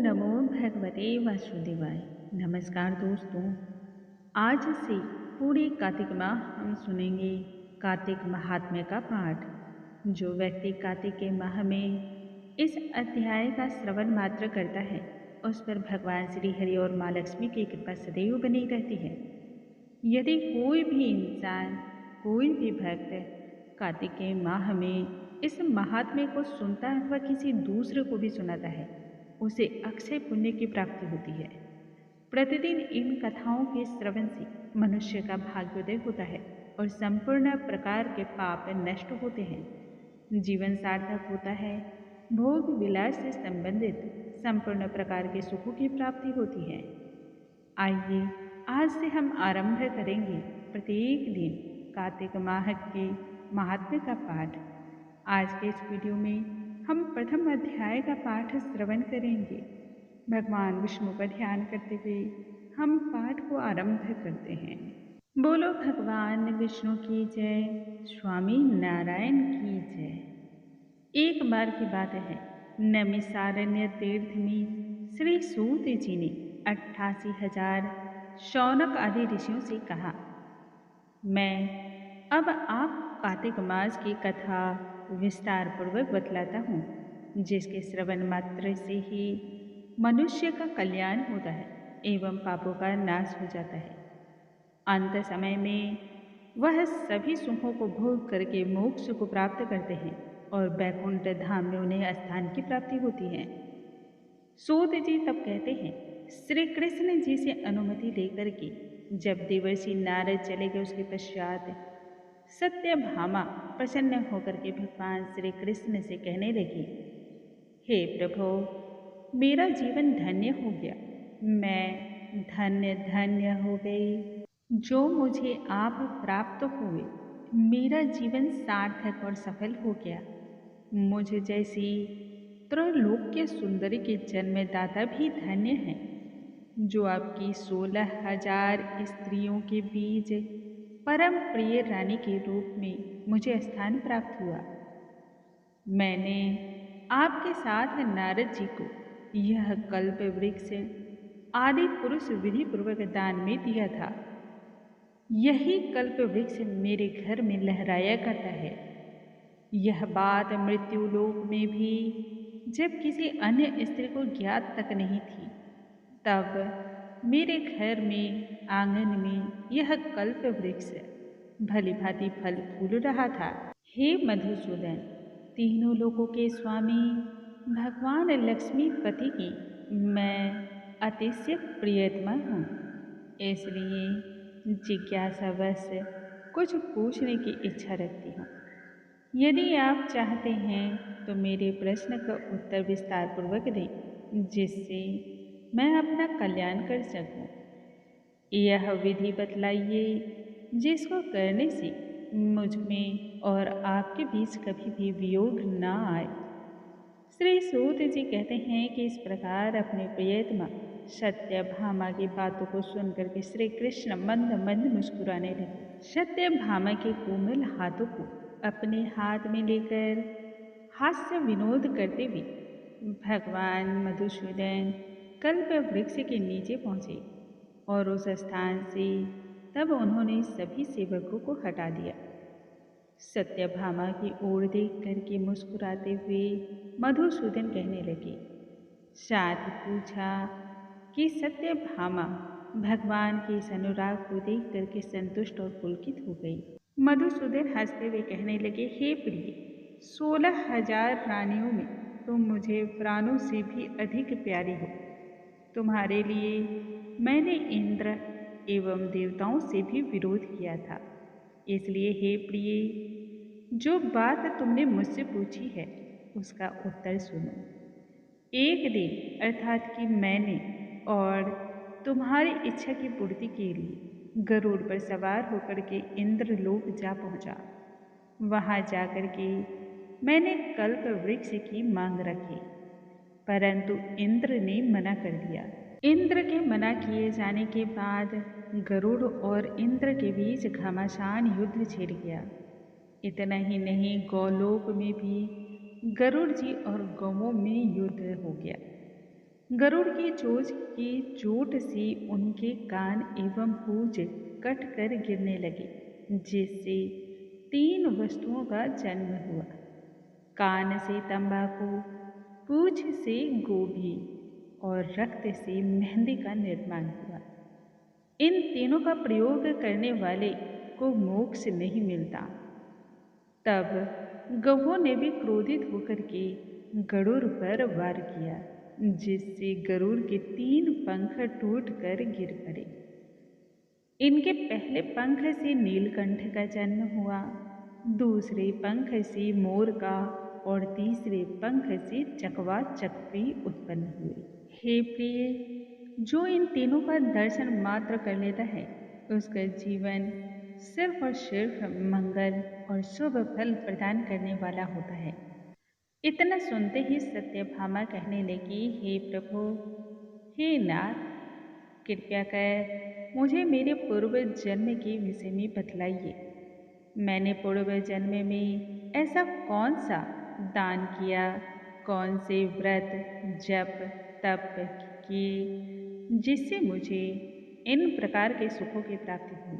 नमो भगवते वासुदेवाय। नमस्कार दोस्तों, आज से पूरे कार्तिक माह हम सुनेंगे कार्तिक महात्म्य का पाठ। जो व्यक्ति कार्तिक के माह में इस अध्याय का श्रवण मात्र करता है उस पर भगवान श्री हरि और माँ लक्ष्मी की कृपा सदैव बनी रहती है। यदि कोई भी इंसान, कोई भी भक्त कार्तिक के माह में इस महात्म्य को सुनता है अथवा किसी दूसरे को भी सुनाता है, उसे अक्षय पुण्य की प्राप्ति होती है। प्रतिदिन इन कथाओं के श्रवण से मनुष्य का भाग्योदय होता है और संपूर्ण प्रकार के पाप नष्ट होते हैं। जीवन सार्थक होता है। भोग विलास से संबंधित संपूर्ण प्रकार के सुखों की प्राप्ति होती है। आइए आज से हम आरंभ करेंगे प्रत्येक दिन कार्तिक माह के महात्म्य का पाठ। आज के इस वीडियो में हम प्रथम अध्याय का पाठ श्रवण करेंगे। भगवान विष्णु का ध्यान करते हुए हम पाठ को आरंभ करते हैं। बोलो भगवान विष्णु की जय, स्वामी नारायण की जय। एक बार की बात है, नैमिषारण्य तीर्थ में श्री सूत जी ने 88,000 शौनक आदि ऋषियों से कहा, मैं अब आप कार्तिक मास की कथा विस्तार पूर्वक बतलाता हूँ, जिसके श्रवण मात्र से ही मनुष्य का कल्याण होता है एवं पापों का नाश हो जाता है। अंत समय में वह सभी सुखों को भोग करके मोक्ष को प्राप्त करते हैं और बैकुंठ धाम में उन्हें स्थान की प्राप्ति होती है। सूत जी तब कहते हैं, श्री कृष्ण जी से अनुमति लेकर के जब देवर्षि नारद चले गए, उसके पश्चात सत्यभामा प्रसन्न होकर के भगवान श्री कृष्ण से कहने लगी, हे प्रभु, मेरा जीवन धन्य हो गया, मैं धन्य धन्य हो गई। जो मुझे आप प्राप्त हुए, मेरा जीवन सार्थक और सफल हो गया। मुझ जैसी त्रैलोक्य सुंदरी के जन्मदाता भी धन्य हैं, जो आपकी 16,000 स्त्रियों के बीच परम प्रिय रानी के रूप में मुझे स्थान प्राप्त हुआ। मैंने आपके साथ नारद जी को यह कल्प वृक्ष आदि पुरुष विधि पूर्वक दान में दिया था। यही कल्प वृक्ष मेरे घर में लहराया करता है। यह बात मृत्युलोक में भी जब किसी अन्य स्त्री को ज्ञात तक नहीं थी, तब मेरे घर में आंगन में यह कल्प वृक्ष भली भांति फल फूल रहा था। हे मधुसूदन, तीनों लोकों के स्वामी भगवान लक्ष्मीपति की मैं अतिशय प्रियतमा हूँ, इसलिए जिज्ञासावश कुछ पूछने की इच्छा रखती हूँ। यदि आप चाहते हैं तो मेरे प्रश्न का उत्तर विस्तार पूर्वक दें, जिससे मैं अपना कल्याण कर सकूं। यह विधि बतलाइए जिसको करने से मुझ में और आपके बीच कभी भी वियोग ना आए। श्री सूत जी कहते हैं कि इस प्रकार अपने प्रियतमा सत्यभामा की बातों को सुनकर के श्री कृष्ण मंद मंद मुस्कुराने लगे। सत्यभामा के कोमल हाथों को अपने हाथ में लेकर हास्य विनोद करते हुए भगवान मधुसूदन कल्प वृक्ष के नीचे पहुँचे और उस स्थान से तब उन्होंने सभी सेवकों को हटा दिया। सत्यभामा की ओर देख करके मुस्कुराते हुए मधुसूदन कहने लगे। साथ ही पूछा कि सत्यभामा भगवान के इस अनुराग को देख करके संतुष्ट और पुलकित हो गई। मधुसूदन हंसते हुए कहने लगे, हे प्रिय, 16,000 रानियों में तुम मुझे प्राणों से भी अधिक प्यारी हो। तुम्हारे लिए मैंने इंद्र एवं देवताओं से भी विरोध किया था। इसलिए हे प्रिय, जो बात तुमने मुझसे पूछी है उसका उत्तर सुनो। एक दिन अर्थात कि मैंने और तुम्हारी इच्छा की पूर्ति के लिए गरुड़ पर सवार होकर के इंद्रलोक जा पहुंचा। वहां जाकर के मैंने कल्प वृक्ष की मांग रखी, परंतु इंद्र ने मना कर दिया। इंद्र के मना किए जाने के बाद गरुड़ और इंद्र के बीच घमासान युद्ध छिड़ गया। इतना ही नहीं, गौलोक में भी गरुड़ जी और गौओं में युद्ध हो गया। गरुड़ की चोंच की चोट से उनके कान एवं पूंछ कट कर गिरने लगे, जिससे 3 वस्तुओं का जन्म हुआ। कान से तंबाकू, पूंछ से गोभी और रक्त से मेहंदी का निर्माण हुआ। इन तीनों का प्रयोग करने वाले को मोक्ष नहीं मिलता। तब गौओं ने भी क्रोधित होकर के गरुड़ पर वार किया, जिससे गरुड़ के 3 पंख टूटकर गिर पड़े। इनके पहले पंख से नीलकंठ का जन्म हुआ, दूसरे पंख से मोर का और तीसरे पंख से चकवा चकवी उत्पन्न हुए। हे प्रिय, जो इन तीनों का दर्शन मात्र कर लेता है, उसका जीवन सिर्फ और सिर्फ मंगल और शुभ फल प्रदान करने वाला होता है। इतना सुनते ही सत्यभामा कहने लगी, हे प्रभु, हे नाथ, कृपया कर मुझे मेरे पूर्व जन्म के विषय में बतलाइए। मैंने पूर्व जन्म में ऐसा कौन सा दान किया, कौन से व्रत जप तप किए, जिससे मुझे इन प्रकार के सुखों की प्राप्ति हुई।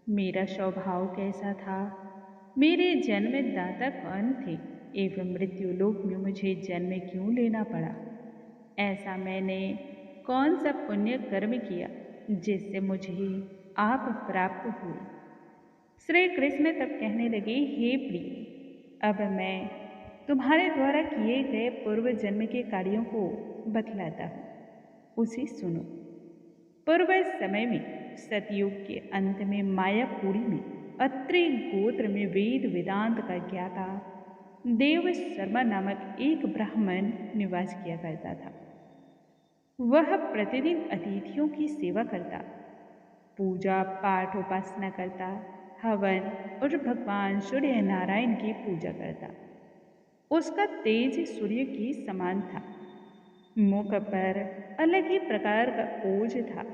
मेरा स्वभाव कैसा था, मेरे जन्मदाता कौन थे एवं मृत्यु लोक में मुझे जन्म क्यों लेना पड़ा। ऐसा मैंने कौन सा पुण्य कर्म किया जिससे मुझे आप प्राप्त हुए। श्री कृष्ण तब कहने लगे, हे प्रिय, अब मैं तुम्हारे द्वारा किए गए पूर्व जन्म के कार्यों को बतलाता हूँ, उसे सुनो। पूर्व समय में सतयुग के अंत में मायापुरी में अत्रि गोत्र में वेद वेदांत का ज्ञाता देव शर्मा नामक एक ब्राह्मण निवास किया करता था। वह प्रतिदिन अतिथियों की सेवा करता, पूजा पाठ उपासना करता, हवन और भगवान सूर्य नारायण की पूजा करता। उसका तेज सूर्य के समान था, मुख पर अलग ही प्रकार का ओज था,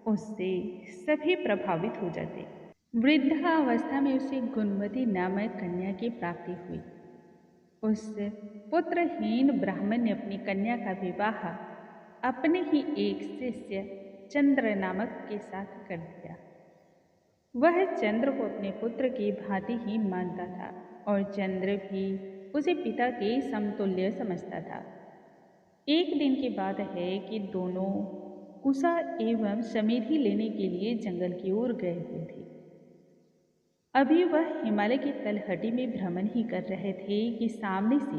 उससे सभी प्रभावित हो जाते। वृद्धावस्था में उसे गुणवती नामक कन्या की प्राप्ति हुई। उस पुत्रहीन ब्राह्मण ने अपनी कन्या का विवाह अपने ही एक शिष्य चंद्र नामक के साथ कर दिया। वह चंद्र को अपने पुत्र की भांति ही मानता था और चंद्र भी उसे पिता के समतुल्य समझता था। एक दिन की बात है कि दोनों कुशा एवं समृद्धि लेने के लिए जंगल की ओर गए हुए थे। अभी वह हिमालय की तलहटी में भ्रमण ही कर रहे थे कि सामने से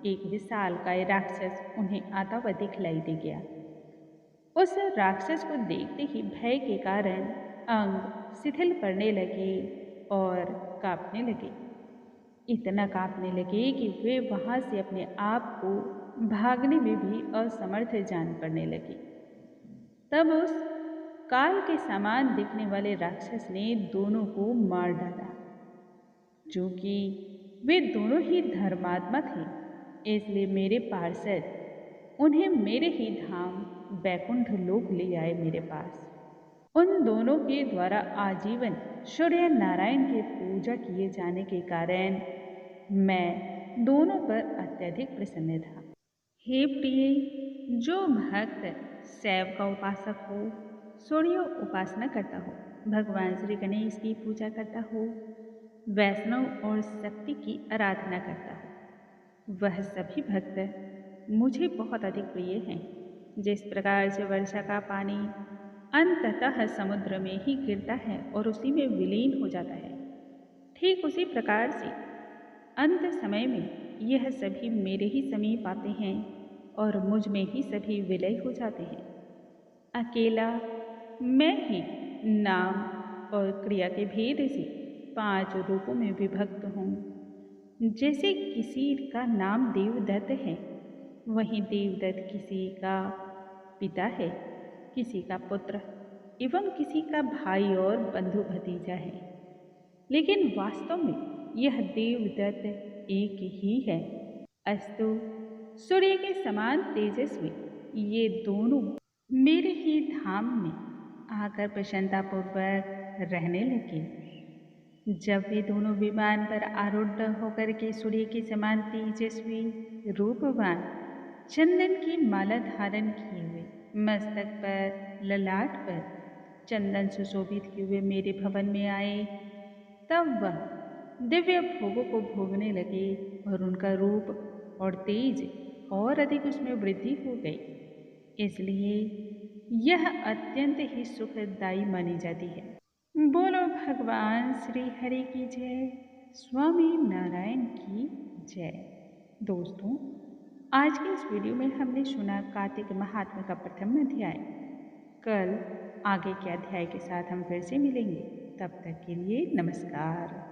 एक विशालकाय राक्षस उन्हें आता हुआ दिखलाई दे गया। उस राक्षस को देखते ही भय के कारण अंग शिथिल पड़ने लगे और कांपने लगे। इतना कांपने लगे कि वे वहां से अपने आप को भागने में भी असमर्थ जान पड़ने लगे। तब उस काल के समान दिखने वाले राक्षस ने दोनों को मार डाला। चूंकि वे दोनों ही धर्मात्मा थे, इसलिए मेरे पार्षद उन्हें मेरे ही धाम वैकुंठ लोक ले आए मेरे पास। उन दोनों के द्वारा आजीवन सूर्य नारायण की पूजा किए जाने के कारण मैं दोनों पर अत्यधिक प्रसन्न था। हे प्रिय, जो भक्त शैव का उपासक हो, सूर्य उपासना करता हो, भगवान श्री गणेश की पूजा करता हो, वैष्णव और शक्ति की आराधना करता हो, वह सभी भक्त मुझे बहुत अधिक प्रिय हैं। जिस प्रकार से वर्षा का पानी अंततः समुद्र में ही गिरता है और उसी में विलीन हो जाता है, ठीक उसी प्रकार से अंत समय में यह सभी मेरे ही समीप आते हैं और मुझ में ही सभी विलय हो जाते हैं। अकेला मैं ही नाम और क्रिया के भेद से 5 रूपों में विभक्त हूँ। जैसे किसी का नाम देवदत्त है, वहीं देवदत्त किसी का पिता है, किसी का पुत्र एवं किसी का भाई और बंधु भतीजा है, लेकिन वास्तव में यह देवदत्त एक ही है। अस्तु, सूर्य के समान तेजस्वी ये दोनों मेरे ही धाम में आकर प्रसन्नतापूर्वक रहने लगे। जब वे दोनों विमान पर आरूढ़ होकर के सूर्य के समान तेजस्वी रूपवान चंदन की माला धारण किए हुए, मस्तक पर ललाट पर चंदन सुशोभित किए हुए मेरे भवन में आए, तब वह दिव्य भोगों को भोगने लगे और उनका रूप और तेज और अधिक उसमें वृद्धि हो गई। इसलिए यह अत्यंत ही सुखदायी मानी जाती है। बोलो भगवान श्री हरि की जय, स्वामी नारायण की जय। दोस्तों, आज के इस वीडियो में हमने सुना कार्तिक महात्म्य का प्रथम अध्याय। कल आगे के अध्याय के साथ हम फिर से मिलेंगे। तब तक के लिए नमस्कार।